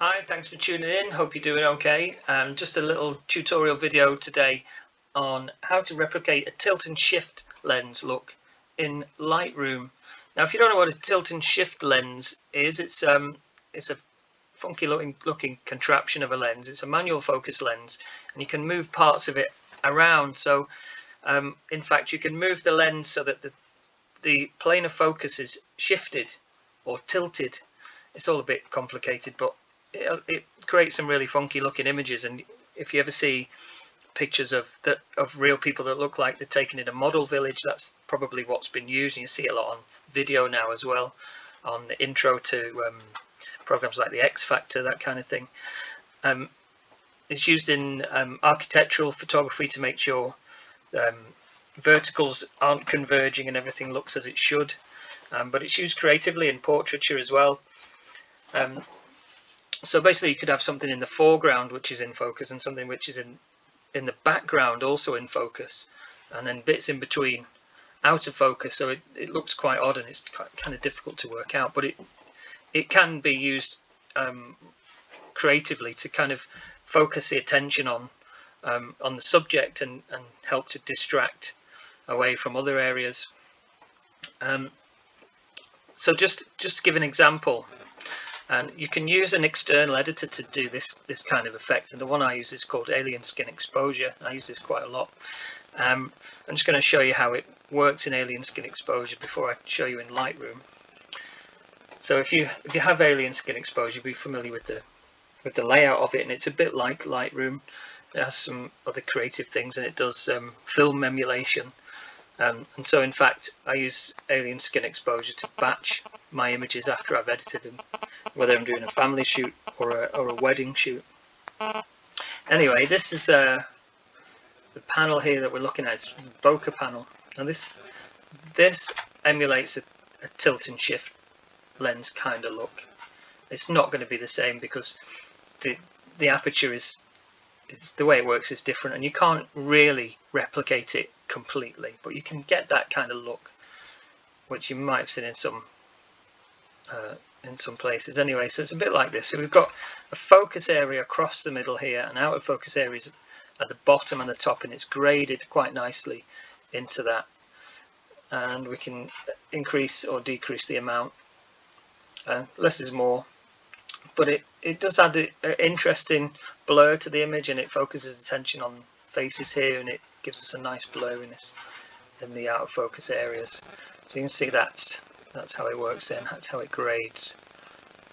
Hi, thanks for tuning in. Hope you're doing okay. Just a little tutorial video today on how to replicate a tilt and shift lens look in Lightroom. Now, if you don't know what a tilt and shift lens is, it's a funky looking contraption of a lens. It's a manual focus lens, and you can move parts of it around. So, in fact, you can move the lens so that the plane of focus is shifted or tilted. It's all a bit complicated, but it creates some really funky looking images. And if you ever see pictures of real people that look like they're taken in a model village, that's probably what's been used. And you see a lot on video now as well, on the intro to programs like the X Factor, that kind of thing. It's used in architectural photography to make sure verticals aren't converging and everything looks as it should, but it's used creatively in portraiture as well. So basically you could have something in the foreground which is in focus and something which is in the background also in focus, and then bits in between out of focus, so it looks quite odd and it's kind of difficult to work out, but it can be used creatively to kind of focus the attention on the subject and help to distract away from other areas. So just to give an example, and you can use an external editor to do this kind of effect, and the one I use is called Alien Skin Exposure. I use this quite a lot. I'm just going to show you how it works in Alien Skin Exposure before I show you in Lightroom. So if you have Alien Skin Exposure, you'll be familiar with the layout of it, and it's a bit like Lightroom. It has some other creative things, and it does film emulation. And so in fact I use Alien Skin Exposure to batch my images after I've edited them, whether I'm doing a family shoot or a wedding shoot. Anyway, this is the panel here that we're looking at. It's the bokeh panel, and this emulates a tilt and shift lens kind of look. It's not going to be the same because the aperture is the way it works is different, and you can't really replicate it completely, but you can get that kind of look, which you might have seen in some places. Anyway, so it's a bit like this. So we've got a focus area across the middle here, and out of focus areas at the bottom and the top, and it's graded quite nicely into that. And we can increase or decrease the amount. Less is more, but it does add an interesting blur to the image, and it focuses attention on faces here, and it gives us a nice blurriness in the out of focus areas. So you can see that's how it works then. That's how it grades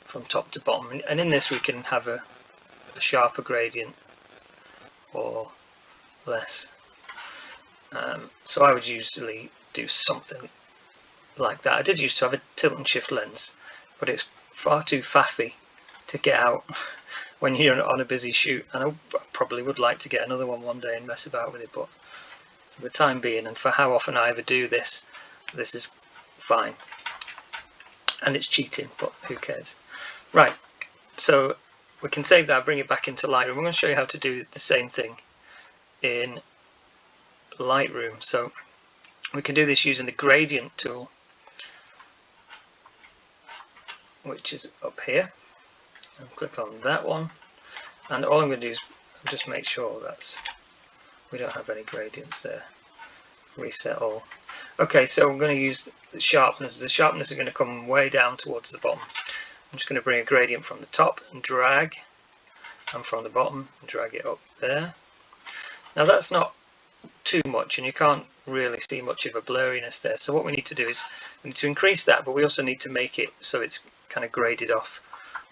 from top to bottom, and in this we can have a sharper gradient or less. So I would usually do something like that. I did used to have a tilt and shift lens, but it's far too faffy to get out when you're on a busy shoot, and I probably would like to get another one day and mess about with it, but for the time being and for how often I ever do this is fine. And it's cheating, but who cares? Right, so we can save that, bring it back into Lightroom. I'm going to show you how to do the same thing in Lightroom. So we can do this using the gradient tool, which is up here. And click on that one, and all I'm going to do is just make sure we don't have any gradients there. Reset all. Okay, so I'm going to use the sharpness. The sharpness is going to come way down towards the bottom. I'm just going to bring a gradient from the top and drag, and from the bottom and drag it up there. Now that's not too much, and you can't really see much of a blurriness there. So what we need to do is we need to increase that, but we also need to make it so it's kind of graded off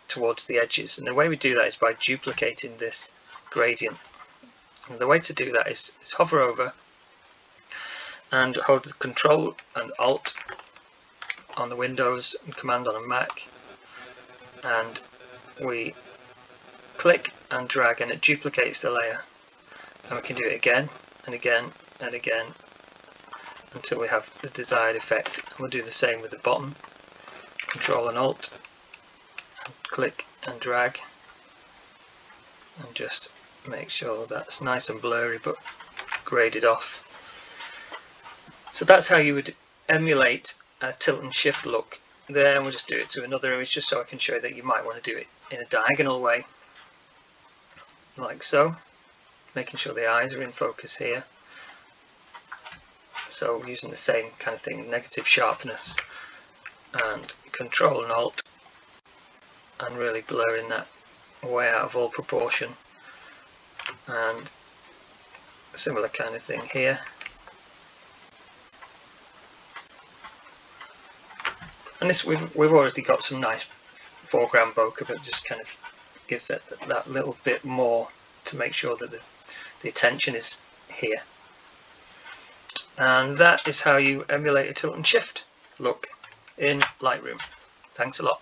towards the edges, and the way we do that is by duplicating this gradient. And the way to do that is hover over and hold the Control and Alt on the Windows and Command on a Mac, and we click and drag, and it duplicates the layer, and we can do it again and again and again until we have the desired effect. And we'll do the same with the bottom. Control and Alt, click and drag, and just make sure that's nice and blurry but graded off. So that's how you would emulate a tilt and shift look Then we'll just do it to another image just so I can show you that you might want to do it in a diagonal way, like so, making sure the eyes are in focus here. So using the same kind of thing, negative sharpness and Control and Alt, and really blurring that way out of all proportion. And a similar kind of thing here. And this we've already got some nice foreground bokeh, but just kind of gives that little bit more to make sure that the attention is here. And that is how you emulate a tilt and shift look in Lightroom. Thanks a lot.